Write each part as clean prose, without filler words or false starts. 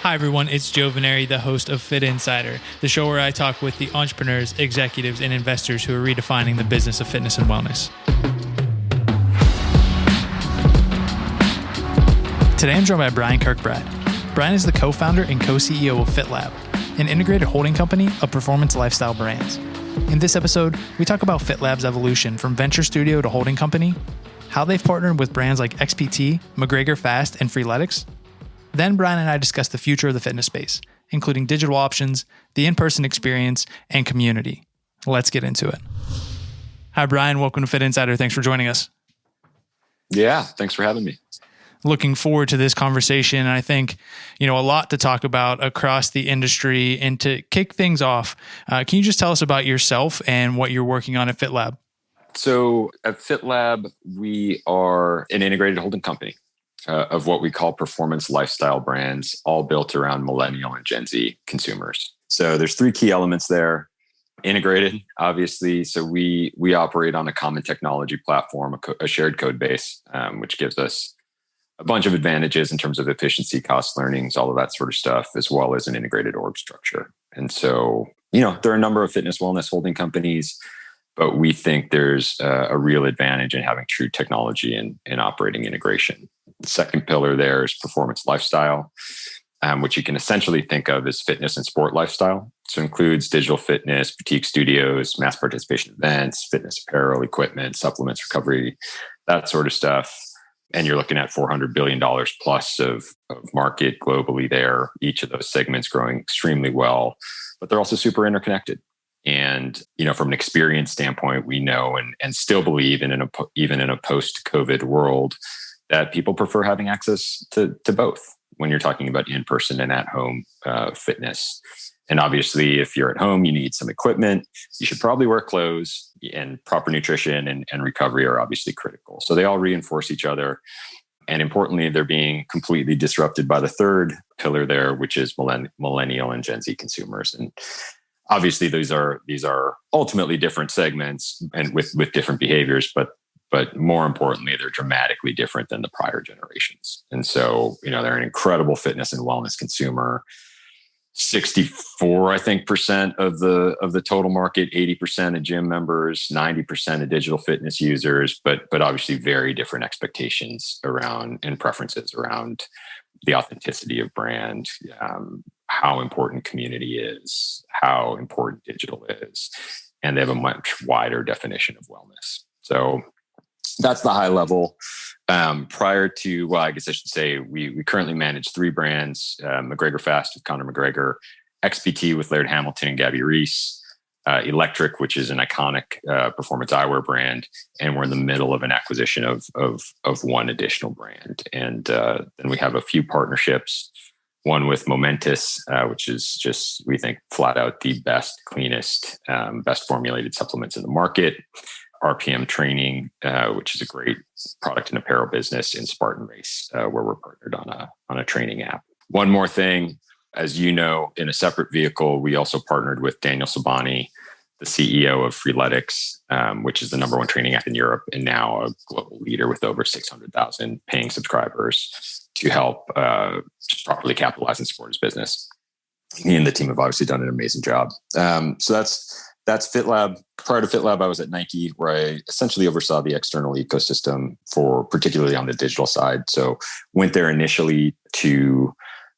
Hi, everyone. It's Joe Veneri, the host of Fit Insider, the show where I talk with the entrepreneurs, executives, and investors who are redefining the business of fitness and wellness. Today, I'm joined by Brian Kirkbride. Brian is the co-founder and co-CEO of FitLab, an integrated holding company of performance lifestyle brands. In this episode, we talk about FitLab's evolution from venture studio to holding company, how they've partnered with brands like XPT, McGregor FAST, and Freeletics. Then Brian and I discuss the future of the fitness space, including digital options, the in-person experience, and community. Let's get into it. Hi, Brian. Welcome to Fit Insider. Thanks for joining us. Yeah, thanks for having me. Looking forward to this conversation. And I think, a lot to talk about across the industry. And to kick things off, can you just tell us about yourself and what you're working on at FitLab? So at FitLab, we are an integrated holding company of what we call performance lifestyle brands, all built around millennial and Gen Z consumers. So there's three key elements there. Integrated, obviously. So we operate on a common technology platform, a shared code base, which gives us a bunch of advantages in terms of efficiency, cost learnings, all of that sort of stuff, as well as an integrated org structure. And so, there are a number of fitness wellness holding companies, but we think there's a real advantage in having true technology and operating integration. The second pillar there is performance lifestyle, which you can essentially think of as fitness and sport lifestyle. So it includes digital fitness, boutique studios, mass participation events, fitness apparel, equipment, supplements, recovery, that sort of stuff. And you're looking at $400 billion plus of market globally there. Each of those segments growing extremely well, but they're also super interconnected. And, from an experience standpoint, we know and still believe even in a post-COVID world that people prefer having access to both when you're talking about in-person and at-home fitness. And obviously, if you're at home, you need some equipment. You should probably wear clothes, and proper nutrition and recovery are obviously critical. So they all reinforce each other. And importantly, they're being completely disrupted by the third pillar there, which is millennial and Gen Z consumers. And obviously, these are ultimately different segments and with different behaviors, but more importantly, they're dramatically different than the prior generations. And so, they're an incredible fitness and wellness consumer. 64, I think, percent of the total market, 80% of gym members, 90% of digital fitness users, but obviously very different expectations around and preferences around the authenticity of brand, how important community is, how important digital is, and they have a much wider definition of wellness. So that's the high level. Prior to, well, I guess I should say, we currently manage three brands: McGregor FAST with Conor McGregor, XPT with Laird Hamilton and Gabby Reese, Electric, which is an iconic performance eyewear brand, and we're in the middle of an acquisition of one additional brand. And then we have a few partnerships. One with Momentous, which is just, we think, flat out the best, cleanest, best formulated supplements in the market. RPM Training, which is a great product and apparel business, in Spartan Race, where we're partnered on a training app. One more thing, as you know, in a separate vehicle, we also partnered with Daniel Sabani, the CEO of Freeletics, which is the number one training app in Europe and now a global leader with over 600,000 paying subscribers, to help properly capitalize and support his business. He and the team have obviously done an amazing job. So that's FitLab. Prior to FitLab, I was at Nike, where I essentially oversaw the external ecosystem particularly on the digital side. So went there initially to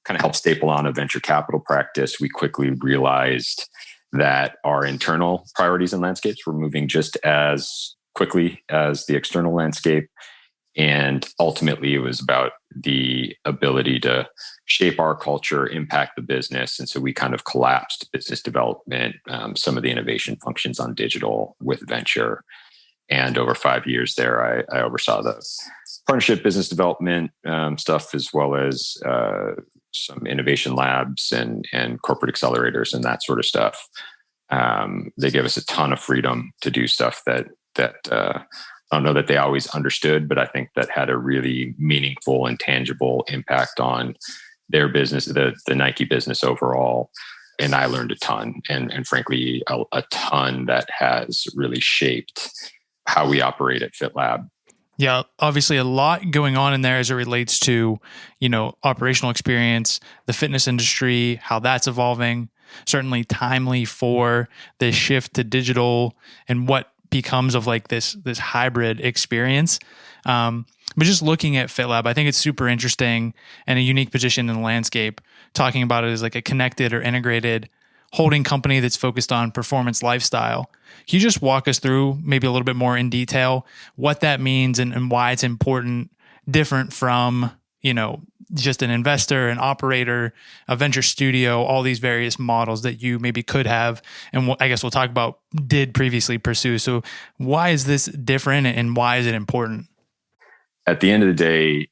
kind of help staple on a venture capital practice. We quickly realized that our internal priorities and landscapes were moving just as quickly as the external landscape. And ultimately, it was about the ability to shape our culture, impact the business. And so we kind of collapsed business development, some of the innovation functions on digital with venture. And over 5 years there, I oversaw the partnership business development stuff, as well as some innovation labs and corporate accelerators and that sort of stuff. They gave us a ton of freedom to do stuff that I don't know that they always understood, but I think that had a really meaningful and tangible impact on their business, the Nike business overall. And I learned a ton, and frankly, a ton that has really shaped how we operate at FitLab. Yeah, obviously a lot going on in there as it relates to, operational experience, the fitness industry, how that's evolving, certainly timely for the shift to digital and what becomes of like this hybrid experience. But just looking at FitLab, I think it's super interesting and a unique position in the landscape, talking about it as like a connected or integrated holding company that's focused on performance lifestyle. Can you just walk us through maybe a little bit more in detail what that means and why it's important, different from, just an investor, an operator, a venture studio, all these various models that you maybe could have, and I guess we'll talk about did previously pursue. So why is this different and why is it important? At the end of the day,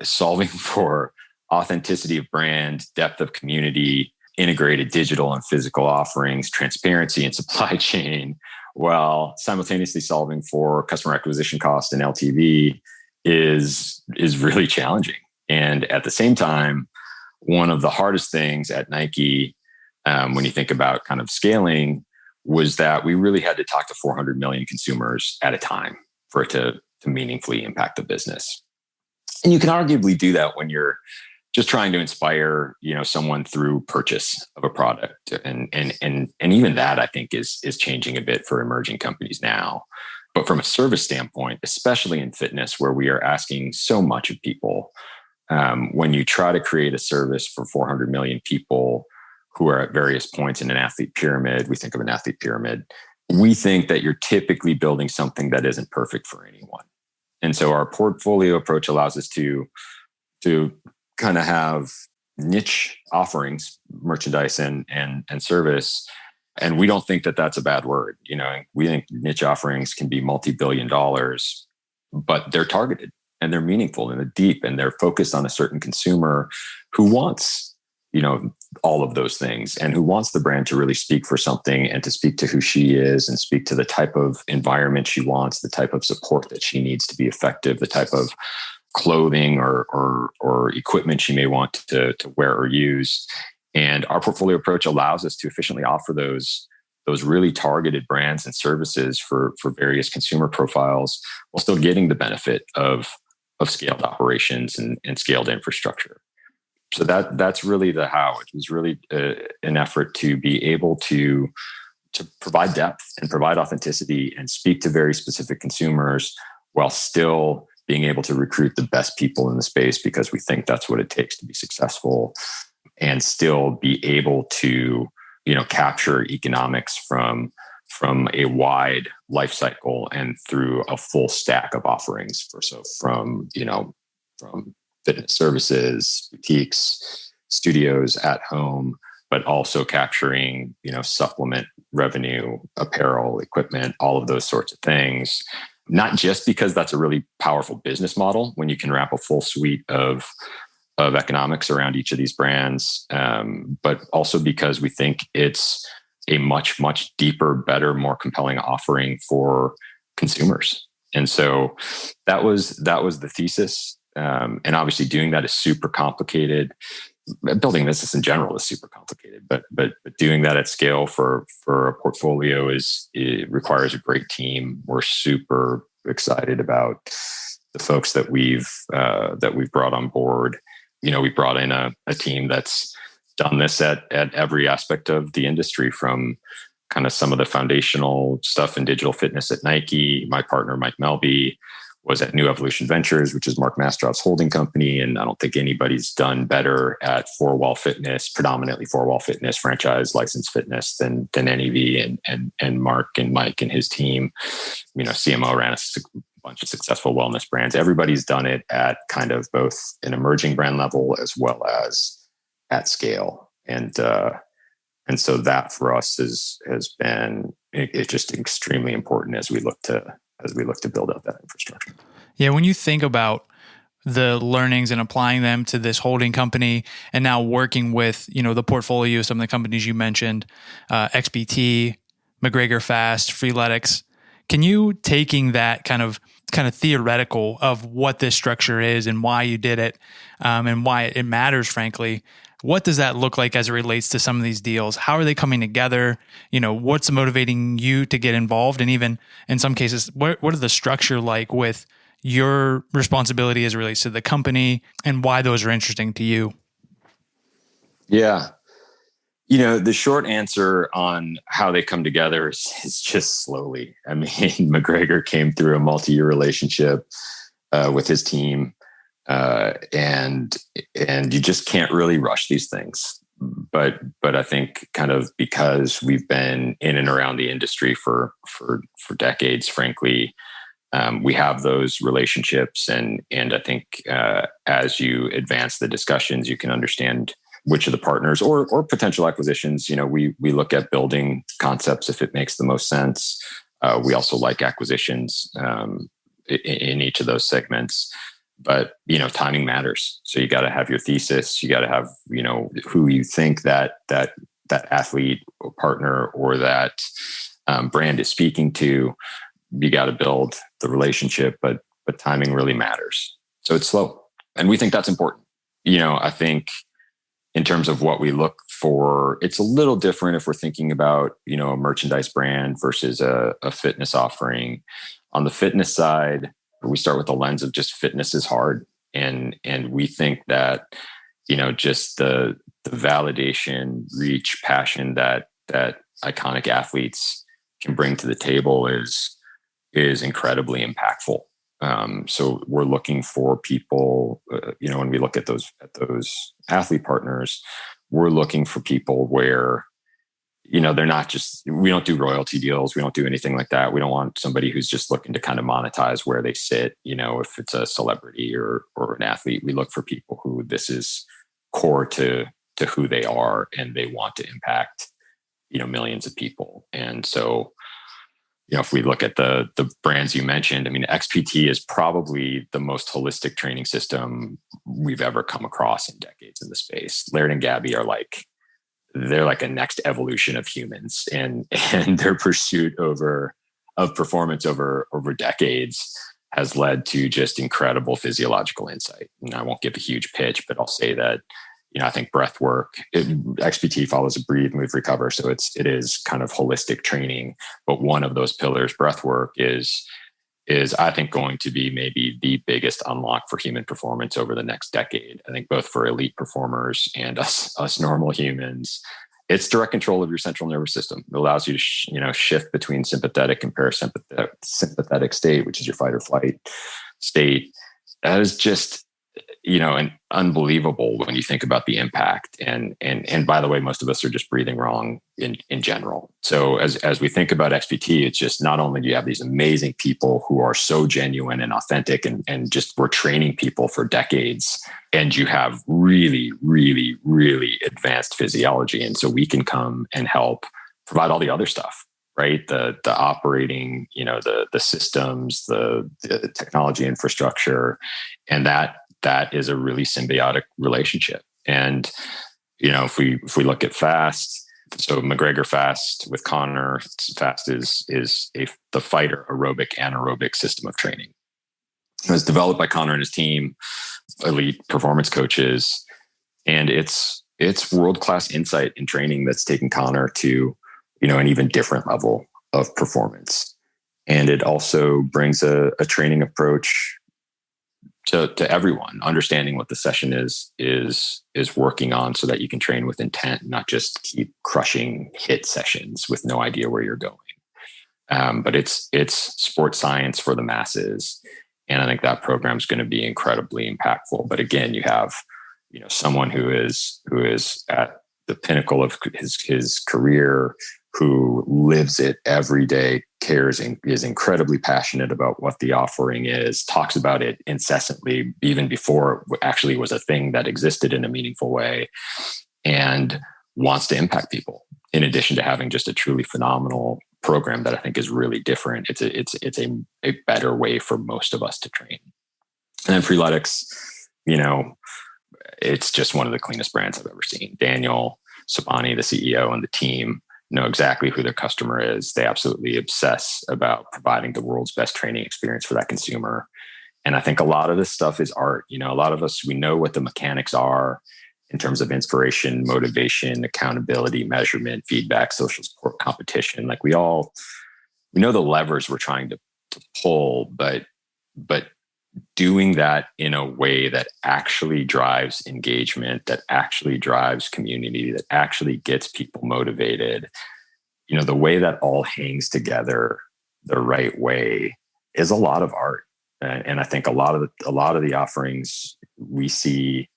solving for authenticity of brand, depth of community, integrated digital and physical offerings, transparency and supply chain, while simultaneously solving for customer acquisition cost and LTV is really challenging. And at the same time, one of the hardest things at Nike, when you think about kind of scaling, was that we really had to talk to 400 million consumers at a time for it to meaningfully impact the business. And you can arguably do that when you're just trying to inspire, someone through purchase of a product. And even that, I think, is changing a bit for emerging companies now. But from a service standpoint, especially in fitness, where we are asking so much of people, when you try to create a service for 400 million people who are at various points in an athlete pyramid, we think of an athlete pyramid, we think that you're typically building something that isn't perfect for anyone. And so our portfolio approach allows us to kind of have niche offerings, merchandise and service. And we don't think that that's a bad word. We think niche offerings can be multi-billion dollars, but they're targeted and they're meaningful and they're deep and they're focused on a certain consumer who wants, all of those things and who wants the brand to really speak for something and to speak to who she is and speak to the type of environment she wants, the type of support that she needs to be effective, the type of clothing or equipment she may want to wear or use. And our portfolio approach allows us to efficiently offer those really targeted brands and services for various consumer profiles while still getting the benefit of scaled operations and scaled infrastructure. So that's really the how. It was really an effort to be able to provide depth and provide authenticity and speak to very specific consumers while still being able to recruit the best people in the space, because we think that's what it takes to be successful, and still be able to, capture economics from a wide life cycle and through a full stack of offerings from fitness services, boutiques, studios at home, but also capturing, supplement revenue, apparel, equipment, all of those sorts of things. Not just because that's a really powerful business model when you can wrap a full suite of economics around each of these brands, but also because we think it's a much, much deeper, better, more compelling offering for consumers. And so that was the thesis. And obviously doing that is super complicated. Building a business in general is super complicated, but doing that at scale for a portfolio it requires a great team. We're super excited about the folks that we've brought on board. We brought in a team that's done this at every aspect of the industry, from kind of some of the foundational stuff in digital fitness at Nike. My partner, Mike Melby, was at New Evolution Ventures, which is Mark Mastroff's holding company. And I don't think anybody's done better at four-wall fitness, predominantly four-wall fitness, franchise licensed fitness than NEV and Mark and Mike and his team. CMO ran a bunch of successful wellness brands. Everybody's done it at kind of both an emerging brand level as well as at scale. And so that for us has been it's just extremely important as we look to build out that infrastructure. Yeah, when you think about the learnings and applying them to this holding company and now working with, the portfolio of some of the companies you mentioned, XPT, McGregor FAST, Freeletics, can you, taking that kind of theoretical of what this structure is and why you did it, and why it matters, frankly, what does that look like as it relates to some of these deals? How are they coming together? What's motivating you to get involved? And even in some cases, what are the structure like with, your responsibility as it relates to the company and why those are interesting to you. Yeah. The short answer on how they come together is just slowly. I mean, McGregor came through a multi-year relationship with his team, and you just can't really rush these things. But I think kind of because we've been in and around the industry for decades, frankly, we have those relationships, and I think as you advance the discussions, you can understand which of the partners or potential acquisitions. We look at building concepts if it makes the most sense. We also like acquisitions in each of those segments. But timing matters. So you got to have your thesis. You got to have who you think that athlete or partner or that brand is speaking to. You got to build the relationship, but timing really matters. So it's slow, and we think that's important. I think in terms of what we look for, it's a little different if we're thinking about a merchandise brand versus a fitness offering. On the fitness side, we start with the lens of just fitness is hard. And we think that, just the validation, reach, passion that iconic athletes can bring to the table is incredibly impactful. So we're looking for people, when we look at those athlete partners, we're looking for people where, they're not just, we don't do royalty deals. We don't do anything like that. We don't want somebody who's just looking to kind of monetize where they sit. If it's a celebrity or an athlete, we look for people who this is core to who they are, and they want to impact, millions of people. And so, if we look at the brands you mentioned, I mean, XPT is probably the most holistic training system we've ever come across in decades in the space. Laird and Gabby are they're like a next evolution of humans, and their pursuit of performance over decades has led to just incredible physiological insight. And I won't give a huge pitch, but I'll say that, I think breath work, XPT follows a breathe, move, recover. So it is kind of holistic training, but one of those pillars, breath work, is I think going to be maybe the biggest unlock for human performance over the next decade. I think both for elite performers and us normal humans. It's direct control of your central nervous system. It allows you to shift between sympathetic and parasympathetic state, which is your fight or flight state. That is just and unbelievable when you think about the impact. And by the way, most of us are just breathing wrong in general. So as we think about XPT, it's just not only do you have these amazing people who are so genuine and authentic and just we're training people for decades, and you have really, really, really advanced physiology. And so we can come and help provide all the other stuff, right? The operating, the systems, the technology infrastructure, and that is a really symbiotic relationship. And, if we look at FAST, so McGregor FAST with Connor, FAST is the fighter aerobic anaerobic system of training. It was developed by Connor and his team, elite performance coaches. And it's world-class insight in training that's taken Connor to, an even different level of performance. And it also brings a training approach to everyone, understanding what the session is working on, so that you can train with intent, not just keep crushing hit sessions with no idea where you're going. But it's sports science for the masses, and I think that program is going to be incredibly impactful. But again, you have someone who is at the pinnacle of his career, who lives it every day, cares and is incredibly passionate about what the offering is, talks about it incessantly, even before it actually was a thing that existed in a meaningful way, and wants to impact people, in addition to having just a truly phenomenal program that I think is really different. It's a better way for most of us to train. And then Freeletics, it's just one of the cleanest brands I've ever seen. Daniel Sabani, the CEO, and the team know exactly who their customer is. They absolutely obsess about providing the world's best training experience for that consumer. And I think a lot of this stuff is art. A lot of us, we know what the mechanics are in terms of inspiration, motivation, accountability, measurement, feedback, social support, competition. We know the levers we're trying to pull, but doing that in a way that actually drives engagement, that actually drives community, that actually gets people motivated, the way that all hangs together the right way is a lot of art. And I think a lot of the offerings we see,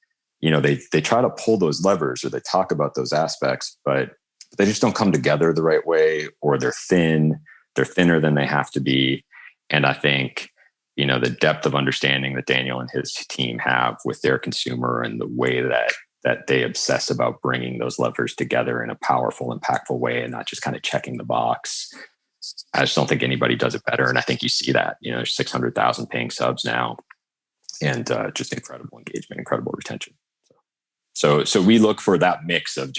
they try to pull those levers or they talk about those aspects, but they just don't come together the right way, or they're thinner than they have to be. And I think, the depth of understanding that Daniel and his team have with their consumer and the way that they obsess about bringing those levers together in a powerful, impactful way and not just kind of checking the box. I just don't think anybody does it better. And I think you see that, 600,000 paying subs now, and just incredible engagement, incredible retention. So we look for that mix of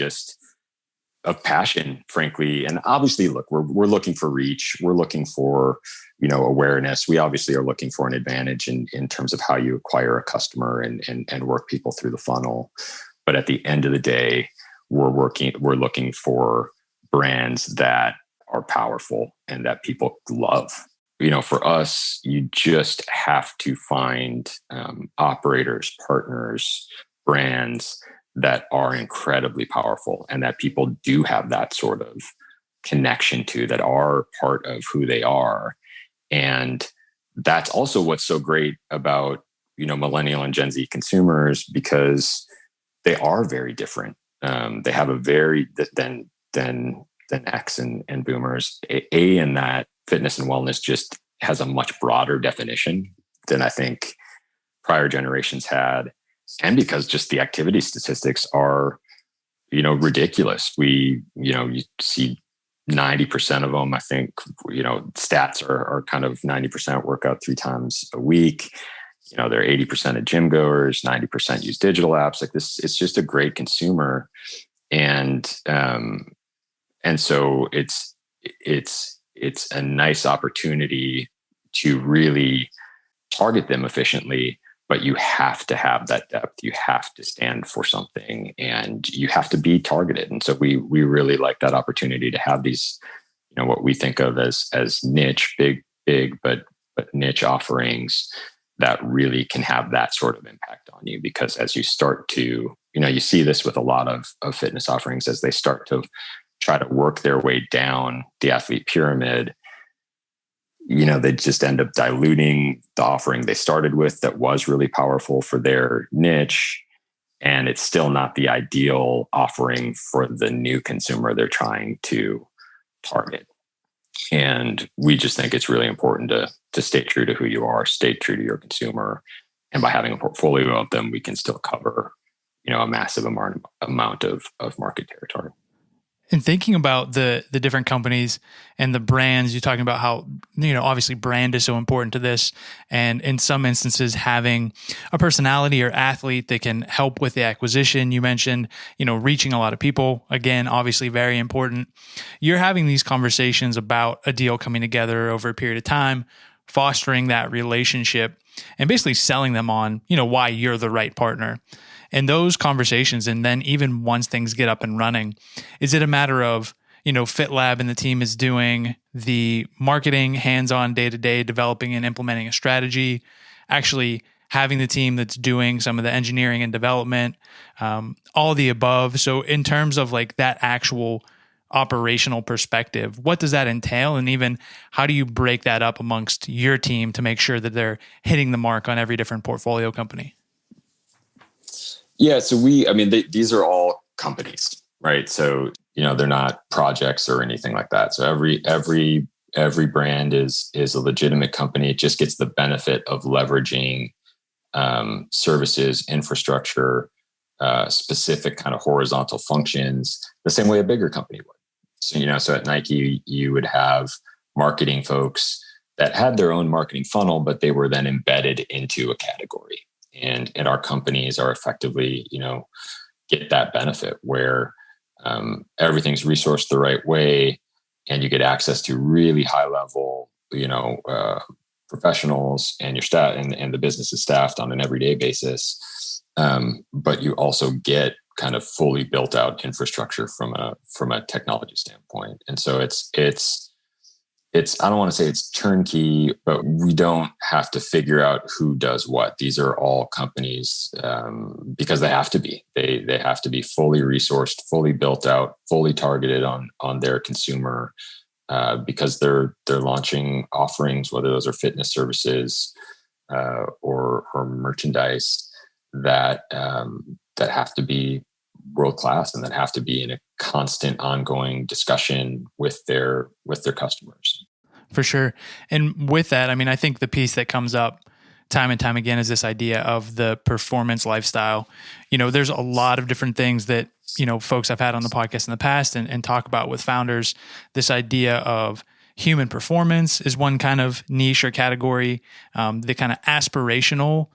passion, frankly. And obviously, look, we're looking for reach. We're looking for, awareness. We obviously are looking for an advantage in terms of how you acquire a customer and work people through the funnel. But at the end of the day, we're looking for brands that are powerful and that people love. For us, you just have to find operators, partners, brands that are incredibly powerful and that people do have that sort of connection to, that are part of who they are. And that's also what's so great about, millennial and Gen Z consumers, because they are very different. They have a very than X and boomers. In that fitness and wellness just has a much broader definition than I think prior generations had. And because just the activity statistics are, ridiculous. You see 90% of them, I think, stats are kind of 90% workout 3 times a week. They're 80% of gym goers, 90% use digital apps. Like this, it's just a great consumer. And so it's a nice opportunity to really target them efficiently. But you have to have that depth. You have to stand for something, and you have to be targeted. And so we really like that opportunity to have these, what we think of as niche, big, but niche offerings that really can have that sort of impact on you. Because as you start to, you see this with a lot of fitness offerings, as they start to try to work their way down the athlete pyramid, they just end up diluting the offering they started with that was really powerful for their niche. And it's still not the ideal offering for the new consumer they're trying to target. And we just think it's really important to stay true to who you are, stay true to your consumer. And by having a portfolio of them, we can still cover, a massive amount of market territory. And thinking about the different companies and the brands, you're talking about how, obviously brand is so important to this. And in some instances, having a personality or athlete that can help with the acquisition. You mentioned, reaching a lot of people. Again, obviously very important. You're having these conversations about a deal coming together over a period of time, fostering that relationship and basically selling them on, why you're the right partner. And those conversations, and then even once things get up and running, is it a matter of, FitLab and the team is doing the marketing, hands-on, day-to-day, developing and implementing a strategy, actually having the team that's doing some of the engineering and development, all the above? So in terms of like that actual operational perspective, what does that entail? And even how do you break that up amongst your team to make sure that they're hitting the mark on every different portfolio company? Yeah. So these are all companies, right? So, they're not projects or anything like that. So every brand is a legitimate company. It just gets the benefit of leveraging services, infrastructure, specific kind of horizontal functions, the same way a bigger company would. So, so at Nike, you would have marketing folks that had their own marketing funnel, but they were then embedded into a category. And our companies are effectively, get that benefit where everything's resourced the right way, and you get access to really high level, professionals, and your staff and the business is staffed on an everyday basis. But you also get kind of fully built out infrastructure from a technology standpoint. And so it's I don't want to say it's turnkey, but we don't have to figure out who does what. These are all companies because they have to be. They have to be fully resourced, fully built out, fully targeted on their consumer because they're launching offerings, whether those are fitness services or merchandise that have to be world class and that have to be in a constant ongoing discussion with their customers. For sure. And with that, I mean, I think the piece that comes up time and time again is this idea of the performance lifestyle. There's a lot of different things that, folks I've had on the podcast in the past and talk about with founders. This idea of human performance is one kind of niche or category. The kind of aspirational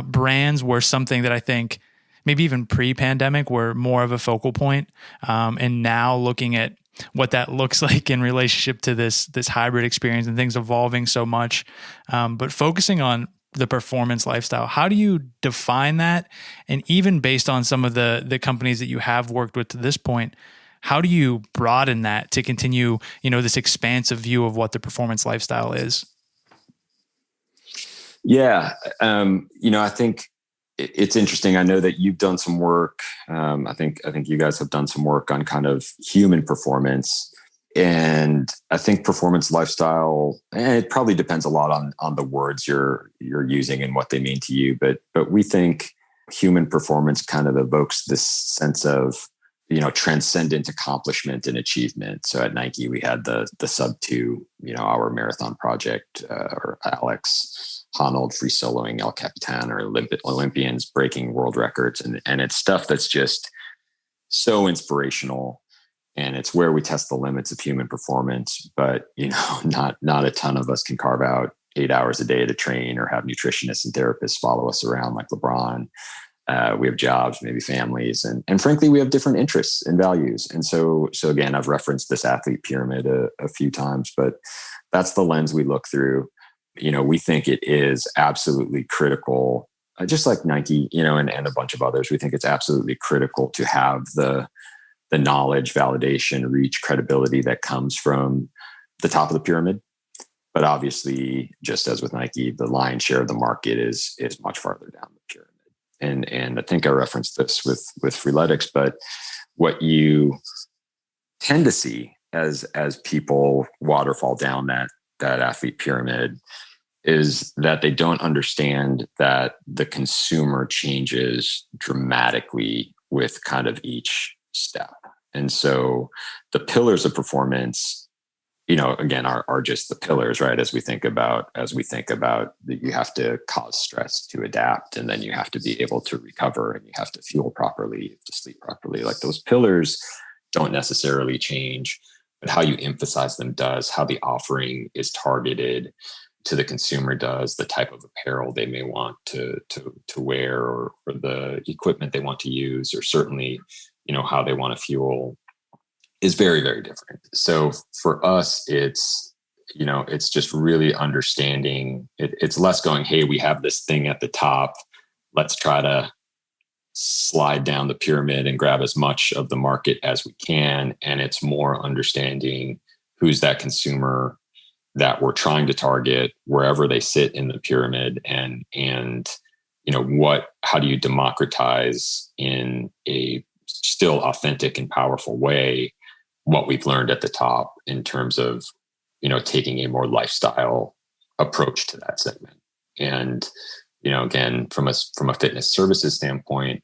brands were something that I think maybe even pre-pandemic were more of a focal point. And now looking at what that looks like in relationship to this hybrid experience and things evolving so much, but focusing on the performance lifestyle. How do you define that? And even based on some of the companies that you have worked with to this point, how do you broaden that to continue, this expansive view of what the performance lifestyle is? Yeah. I think it's interesting. I know that you've done some work. I think you guys have done some work on kind of human performance, and I think performance lifestyle. And it probably depends a lot on the words you're using and what they mean to you. But we think human performance kind of evokes this sense of transcendent accomplishment and achievement. So at Nike, we had the sub 2 hour marathon project, or Alex Honnold free soloing El Capitan, or Olympians breaking world records. And it's stuff that's just so inspirational. And it's where we test the limits of human performance. But, not a ton of us can carve out 8 hours a day to train or have nutritionists and therapists follow us around like LeBron. We have jobs, maybe families, and frankly, we have different interests and values. And so again, I've referenced this athlete pyramid a few times, but that's the lens we look through. We think it is absolutely critical, just like Nike, and a bunch of others. We think it's absolutely critical to have the knowledge, validation, reach, credibility that comes from the top of the pyramid. But obviously, just as with Nike, the lion's share of the market is much farther down the pyramid. And I think I referenced this with Freeletics, but what you tend to see as people waterfall down that athlete pyramid is that they don't understand that the consumer changes dramatically with kind of each step. And so the pillars of performance, again, are just the pillars, right? As we think about that, you have to cause stress to adapt, and then you have to be able to recover, and you have to fuel properly, you have to sleep properly. Like, those pillars don't necessarily change, but how you emphasize them does. How the offering is targeted to the consumer does. The type of apparel they may want to wear, or the equipment they want to use, or certainly, how they want to fuel, is very, very different. So for us, it's just really understanding it. It's less going, hey, we have this thing at the top, let's try to slide down the pyramid and grab as much of the market as we can. And it's more understanding who's that consumer that we're trying to target wherever they sit in the pyramid, and how do you democratize in a still authentic and powerful way what we've learned at the top in terms of, taking a more lifestyle approach to that segment. And, again, from a fitness services standpoint,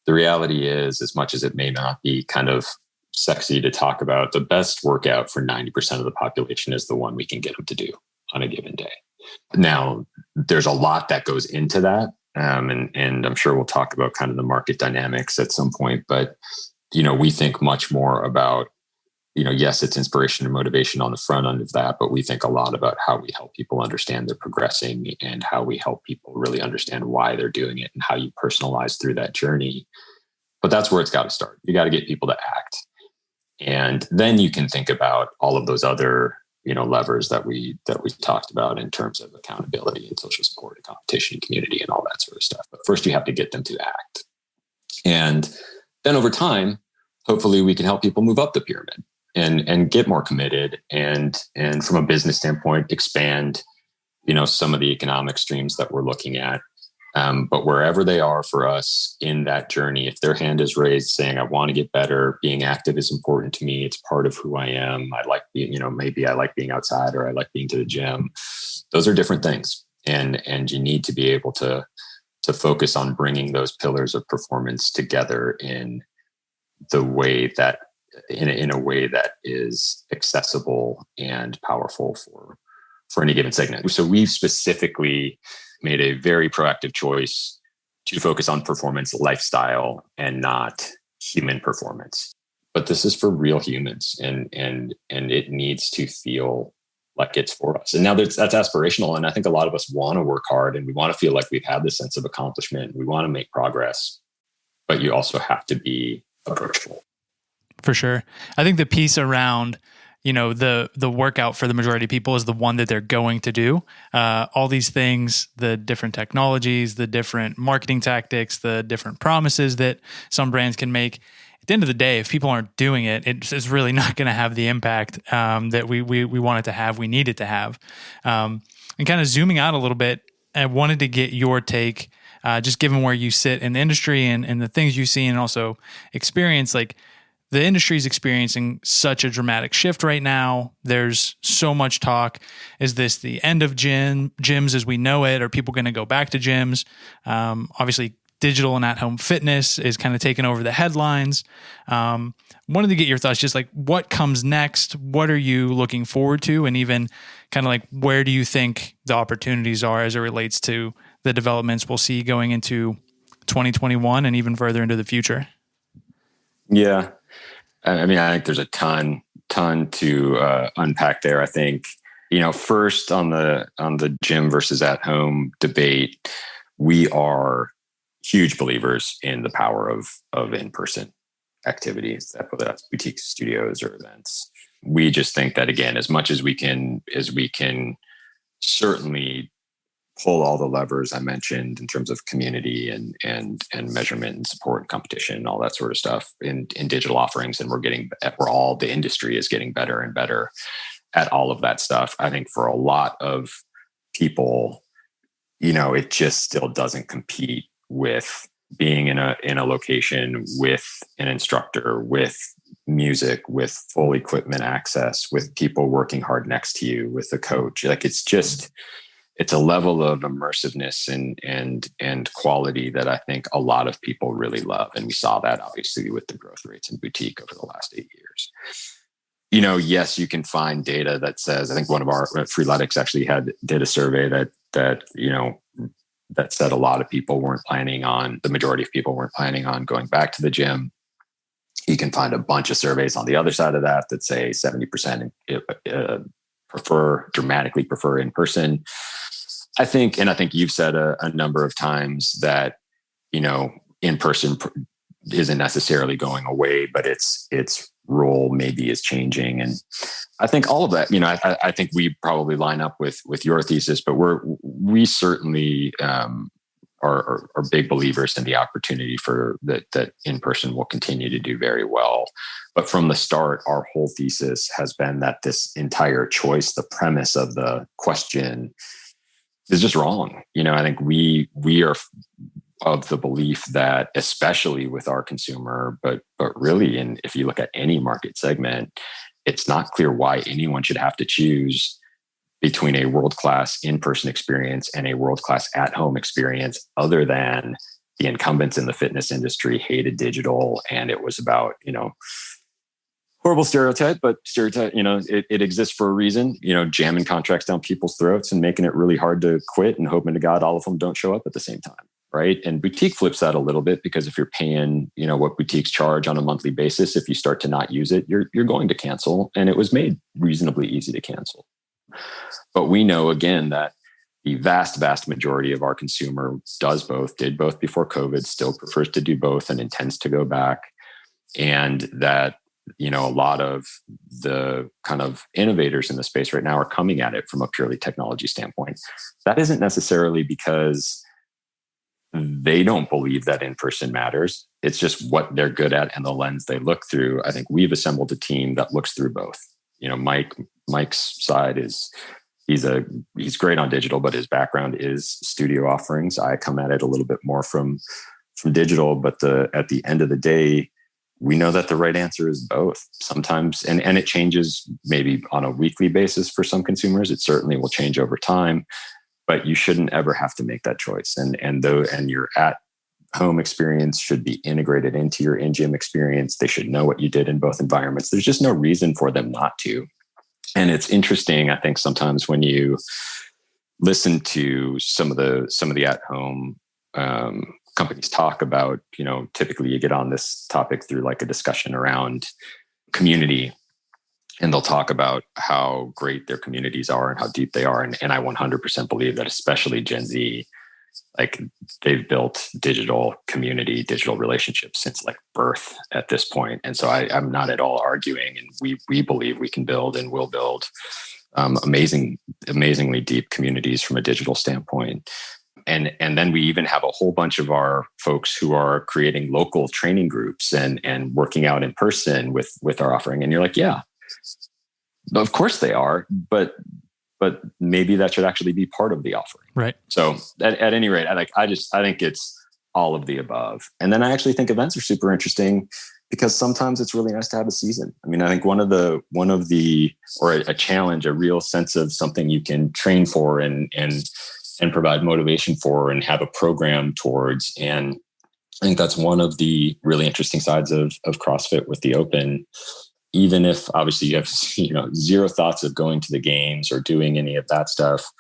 the reality is, as much as it may not be kind of sexy to talk about, the best workout for 90% of the population is the one we can get them to do on a given day. Now, there's a lot that goes into that. And I'm sure we'll talk about kind of the market dynamics at some point, but, we think much more about, yes, it's inspiration and motivation on the front end of that, but we think a lot about how we help people understand they're progressing, and how we help people really understand why they're doing it, and how you personalize through that journey. But that's where it's got to start. You got to get people to act. And then you can think about all of those other, levers that we talked about in terms of accountability and social support and competition and community and all that sort of stuff. But first you have to get them to act. And then over time, hopefully we can help people move up the pyramid. and get more committed, and from a business standpoint, expand, some of the economic streams that we're looking at. But wherever they are for us in that journey, if their hand is raised saying, I want to get better, being active is important to me, it's part of who I am. I like being, maybe I like being outside, or I like being to the gym. Those are different things. And you need to be able to focus on bringing those pillars of performance together in the way that, in a way that is accessible and powerful for any given segment. So we've specifically made a very proactive choice to focus on performance lifestyle and not human performance. But this is for real humans, and it needs to feel like it's for us. And now that's aspirational. And I think a lot of us want to work hard, and we want to feel like we've had this sense of accomplishment. We want to make progress, but you also have to be approachable. For sure. I think the piece around, the workout for the majority of people is the one that they're going to do. All these things, the different technologies, the different marketing tactics, the different promises that some brands can make. At the end of the day, if people aren't doing it, it's really not going to have the impact that we want it to have, we need it to have. And kind of zooming out a little bit, I wanted to get your take, just given where you sit in the industry and the things you see and also experience, like, the industry is experiencing such a dramatic shift right now. There's so much talk. Is this the end of gyms as we know it? Are people going to go back to gyms? Obviously, digital and at-home fitness is kind of taking over the headlines. Wanted to get your thoughts, just like what comes next? What are you looking forward to? And even kind of like, where do you think the opportunities are as it relates to the developments we'll see going into 2021 and even further into the future? Yeah. I mean, I think there's a ton to unpack there. I think, first on the gym versus at home debate, we are huge believers in the power of in-person activities, whether that's boutique studios or events. We just think that, again, as much as we can certainly pull all the levers I mentioned in terms of community and measurement and support and competition and all that sort of stuff in digital offerings. And the industry is getting better and better at all of that stuff. I think for a lot of people, it just still doesn't compete with being in a location with an instructor, with music, with full equipment access, with people working hard next to you, with a coach. Like, it's a level of immersiveness and quality that I think a lot of people really love. And we saw that obviously with the growth rates in boutique over the last 8 years. Yes, you can find data that says, I think one of our Freeletics actually did a survey that said a lot of people the majority of people weren't planning on going back to the gym. You can find a bunch of surveys on the other side of that say 70% dramatically prefer in person. I think you've said a number of times that, in person isn't necessarily going away, but its role maybe is changing. And I think all of that, I think we probably line up with your thesis, but we certainly are big believers in the opportunity for that in person will continue to do very well. But from the start, our whole thesis has been that this entire choice, the premise of the question, is just wrong. I think we are of the belief that, especially with our consumer, but really, and if you look at any market segment, it's not clear why anyone should have to choose between a world-class in-person experience and a world-class at-home experience, other than the incumbents in the fitness industry hated digital, and it was about, horrible stereotype, but stereotype, it exists for a reason, jamming contracts down people's throats and making it really hard to quit and hoping to God all of them don't show up at the same time. Right. And boutique flips that a little bit, because if you're paying, what boutiques charge on a monthly basis, if you start to not use it, you're going to cancel. And it was made reasonably easy to cancel. But we know, again, that the vast, vast majority of our consumer did both before COVID, still prefers to do both and intends to go back. And that, a lot of the kind of innovators in the space right now are coming at it from a purely technology standpoint. That isn't necessarily because they don't believe that in-person matters. It's just what they're good at and the lens they look through. I think we've assembled a team that looks through both. Mike's side is he's great on digital, but his background is studio offerings. I come at it a little bit more from digital, but at the end of the day, we know that the right answer is both sometimes. And it changes maybe on a weekly basis for some consumers. It certainly will change over time, but you shouldn't ever have to make that choice. And your at home experience should be integrated into your in-gym experience. They should know what you did in both environments. There's just no reason for them not to. And it's interesting, I think, sometimes when you listen to some of the at-home companies talk about, typically you get on this topic through like a discussion around community, and they'll talk about how great their communities are and how deep they are. And I 100% believe that, especially Gen Z, like they've built digital community, digital relationships since like birth at this point. And so I'm not at all arguing. And we believe we can build and will build amazingly deep communities from a digital standpoint. And then we even have a whole bunch of our folks who are creating local training groups and working out in person with our offering. And you're like, yeah, of course they are, but maybe that should actually be part of the offering. Right. So at any rate, I think it's all of the above. And then I actually think events are super interesting because sometimes it's really nice to have a season. I mean, I think one of the or a challenge, a real sense of something you can train for and provide motivation for and have a program towards. And I think that's one of the really interesting sides of CrossFit with the Open. Even if obviously you have, zero thoughts of going to the games or doing any of that stuff,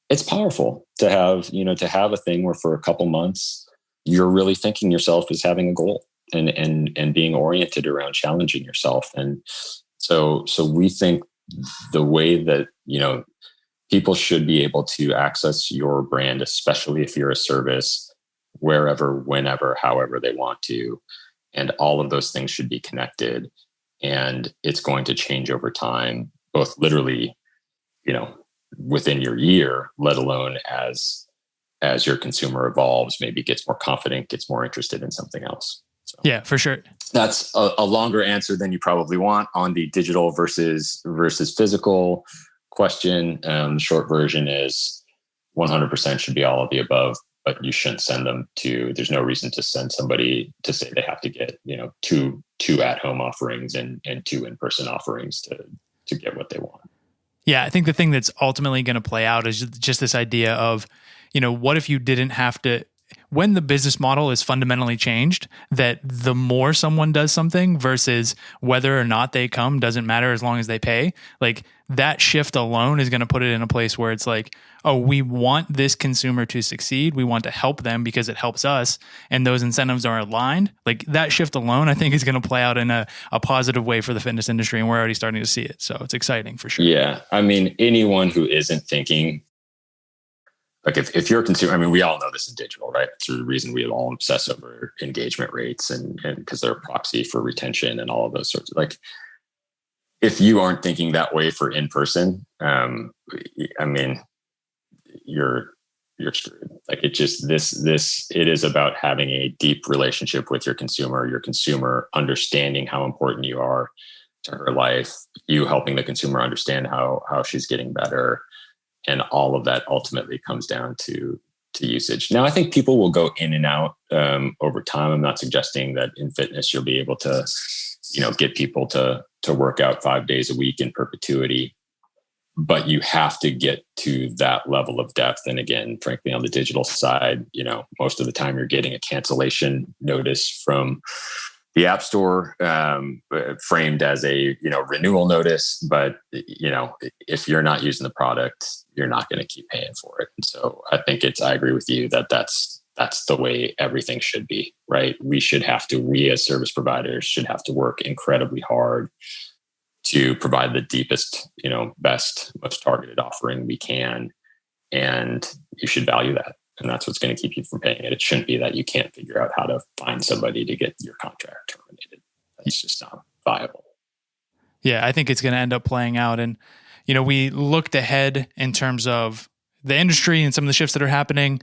it's powerful to have a thing where for a couple months, you're really thinking yourself as having a goal and being oriented around challenging yourself. And so we think the way that, people should be able to access your brand, especially if you're a service, wherever, whenever, however they want to. And all of those things should be connected. And it's going to change over time, both literally, within your year, let alone as your consumer evolves, maybe gets more confident, gets more interested in something else. So yeah, for sure. That's a longer answer than you probably want on the digital versus physical question. The short version is 100% should be all of the above, but you shouldn't send them there's no reason to send somebody to say they have to get, two at-home offerings and two in-person offerings to get what they want. Yeah, I think the thing that's ultimately going to play out is just this idea of, what if you didn't have to, when the business model is fundamentally changed, that the more someone does something versus whether or not they come doesn't matter as long as they pay. Like that shift alone is going to put it in a place where it's like, oh, we want this consumer to succeed. We want to help them because it helps us. And those incentives are aligned. Like that shift alone, I think is going to play out in a positive way for the fitness industry. And we're already starting to see it. So it's exciting for sure. Yeah. I mean, anyone who isn't thinking, like if you're a consumer, I mean, we all know this in digital, right? It's the reason we all obsess over engagement rates and because they're a proxy for retention and all of those sorts of like, if you aren't thinking that way for in-person, I mean, you're screwed. Like it just, it is about having a deep relationship with your consumer understanding how important you are to her life, you helping the consumer understand how she's getting better. And all of that ultimately comes down to usage. Now, I think people will go in and out over time. I'm not suggesting that in fitness you'll be able to, get people to work out 5 days a week in perpetuity. But you have to get to that level of depth. And again, frankly, on the digital side, most of the time you're getting a cancellation notice from the App Store, framed as a renewal notice. But if you're not using the product, you're not going to keep paying for it. And so I think I agree with you that's the way everything should be, right? We as service providers should have to work incredibly hard to provide the deepest, best, most targeted offering we can. And you should value that. And that's what's going to keep you from paying it. It shouldn't be that you can't figure out how to find somebody to get your contract terminated. That's just not viable. Yeah, I think it's going to end up playing out. And, we looked ahead in terms of the industry and some of the shifts that are happening,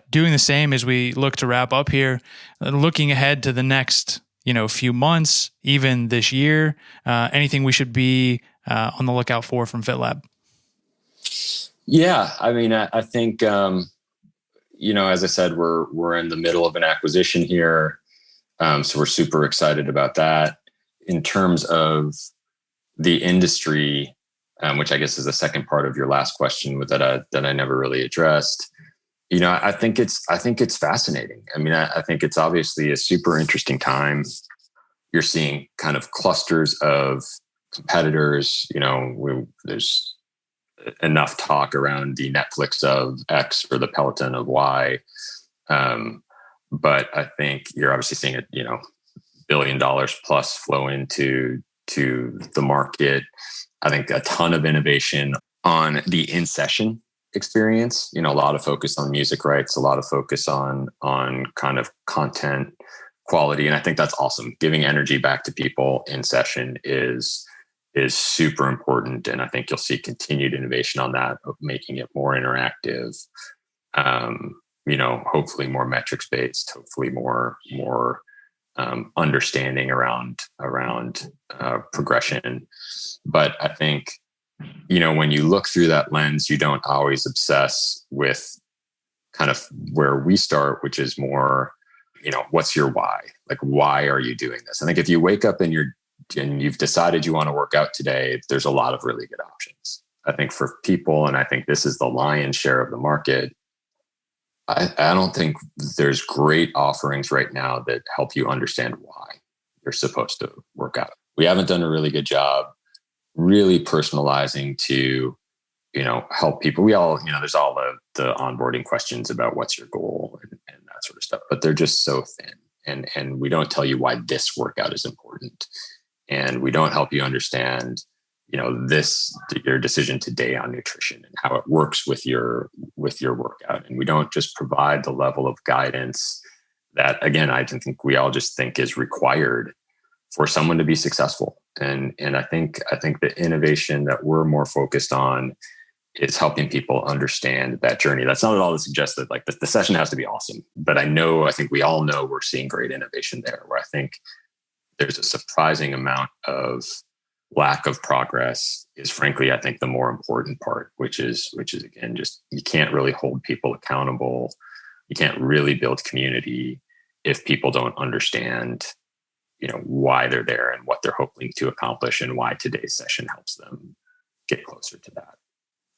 doing the same as we look to wrap up here, looking ahead to the next, few months, even this year, anything we should be on the lookout for from FitLab? Yeah, I mean, I think, as I said, we're in the middle of an acquisition here. So we're super excited about that. In terms of the industry, which I guess is the second part of your last question that I never really addressed, I think it's fascinating. I mean, I think it's obviously a super interesting time. You're seeing kind of clusters of competitors. There's enough talk around the Netflix of X or the Peloton of Y. But I think you're obviously seeing $1 billion plus flow into the market. I think a ton of innovation on the in-session experience. A lot of focus on music rights, a lot of focus on kind of content quality. And I think that's awesome. Giving energy back to people in session is super important. And I think you'll see continued innovation on that, making it more interactive, hopefully more metrics based, hopefully more understanding around progression. But I think, when you look through that lens, you don't always obsess with kind of where we start, which is more, what's your why? Like, why are you doing this? I think if you wake up and you've decided you want to work out today, there's a lot of really good options. I think for people, and I think this is the lion's share of the market, I don't think there's great offerings right now that help you understand why you're supposed to work out. We haven't done a really good job really personalizing to, help people. We all, there's all the onboarding questions about what's your goal and that sort of stuff, but they're just so thin. And we don't tell you why this workout is important. And we don't help you understand, your decision today on nutrition and how it works with your workout. And we don't just provide the level of guidance that, again, I think we all just think is required for someone to be successful. And I think the innovation that we're more focused on is helping people understand that journey. That's not at all to suggest that like the session has to be awesome, but I think we all know we're seeing great innovation there, where I think there's a surprising amount of lack of progress is, frankly, I think the more important part, which is again, just you can't really hold people accountable. You can't really build community if people don't understand, why they're there and what they're hoping to accomplish and why today's session helps them get closer to that.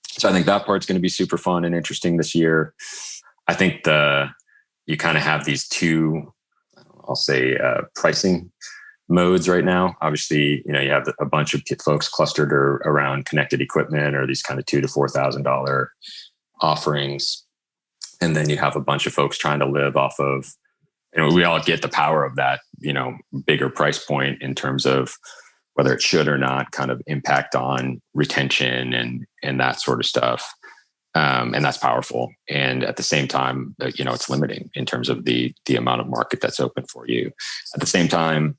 So I think that part's going to be super fun and interesting this year. I think you kind of have these two, I'll say, pricing modes right now. Obviously, you have a bunch of folks clustered around connected equipment or these kind of $2,000 to $4,000 offerings. And then you have a bunch of folks trying to live off of, we all get the power of that, bigger price point in terms of whether it should or not kind of impact on retention and that sort of stuff. And that's powerful. And at the same time, it's limiting in terms of the amount of market that's open for you. At the same time,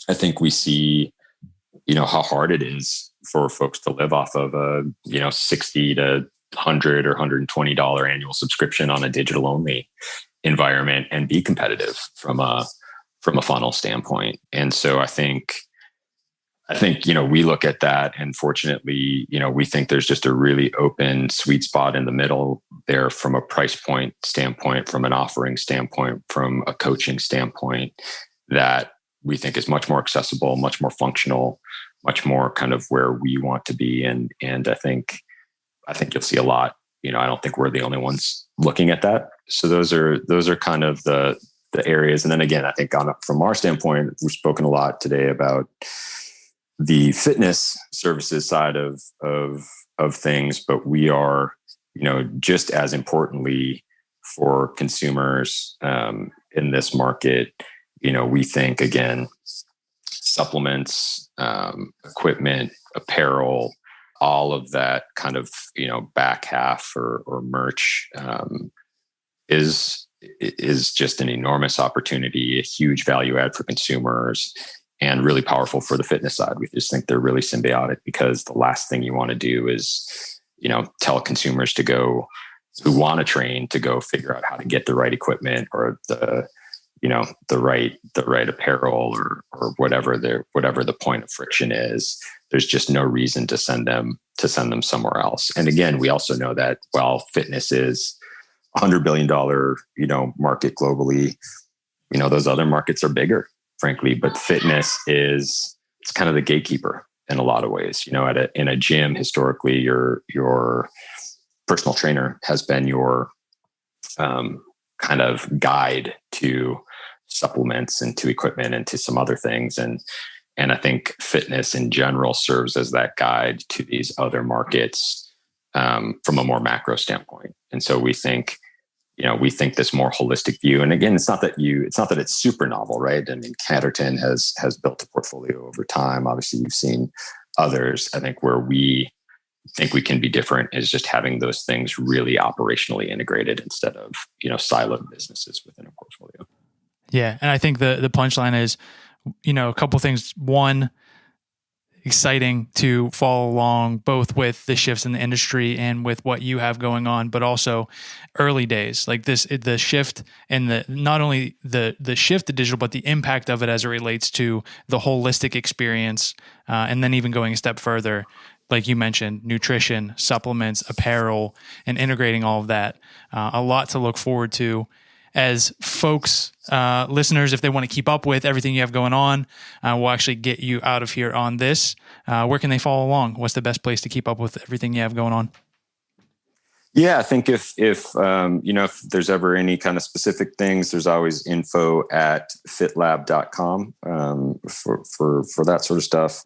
I think we see, how hard it is for folks to live off of a, $60 to $100 or $120 annual subscription on a digital only environment and be competitive from a funnel standpoint. And so I think, we look at that and fortunately, we think there's just a really open sweet spot in the middle there from a price point standpoint, from an offering standpoint, from a coaching standpoint that we think is much more accessible, much more functional, much more kind of where we want to be. And I think you'll see a lot. I don't think we're the only ones looking at that. So those are kind of the areas. And then again, I think from our standpoint, we've spoken a lot today about the fitness services side of things, but we are, just as importantly for consumers in this market, we think again, supplements, equipment, apparel, all of that kind of, back half or merch is just an enormous opportunity, a huge value add for consumers and really powerful for the fitness side. We just think they're really symbiotic because the last thing you want to do is tell consumers who want to train to go figure out how to get the right equipment or the right apparel or whatever the point of friction is. There's just no reason to send them somewhere else. And again, we also know that while fitness is $100 billion, market globally, those other markets are bigger, frankly, but fitness it's kind of the gatekeeper in a lot of ways. In a gym, historically, your personal trainer has been your kind of guide to supplements and to equipment and to some other things. And I think fitness in general serves as that guide to these other markets from a more macro standpoint. And so we think this more holistic view. And again, it's not that it's super novel, right? I mean, Catterton has built a portfolio over time. Obviously, you've seen others. I think where we think we can be different is just having those things really operationally integrated instead of, siloed businesses within a portfolio. Yeah. And I think the punchline is, a couple things. One, exciting to follow along both with the shifts in the industry and with what you have going on, but also early days like this, the shift and not only the shift to digital, but the impact of it as it relates to the holistic experience. And then even going a step further, like you mentioned, nutrition, supplements, apparel, and integrating all of that. A lot to look forward to as folks, listeners, if they want to keep up with everything you have going on, we'll actually get you out of here on this. Where can they follow along? What's the best place to keep up with everything you have going on? Yeah, I think if there's ever any kind of specific things, there's always info@fitlab.com for that sort of stuff.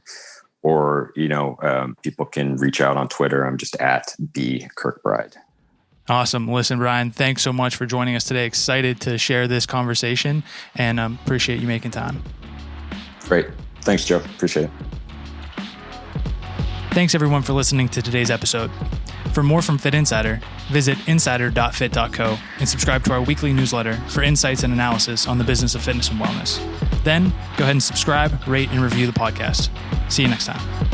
Or, people can reach out on Twitter. I'm just @BKirkbride. Awesome. Listen, Brian, thanks so much for joining us today. Excited to share this conversation and appreciate you making time. Great. Thanks, Joe. Appreciate it. Thanks everyone for listening to today's episode. For more from Fit Insider, visit insider.fit.co and subscribe to our weekly newsletter for insights and analysis on the business of fitness and wellness. Then go ahead and subscribe, rate, and review the podcast. See you next time.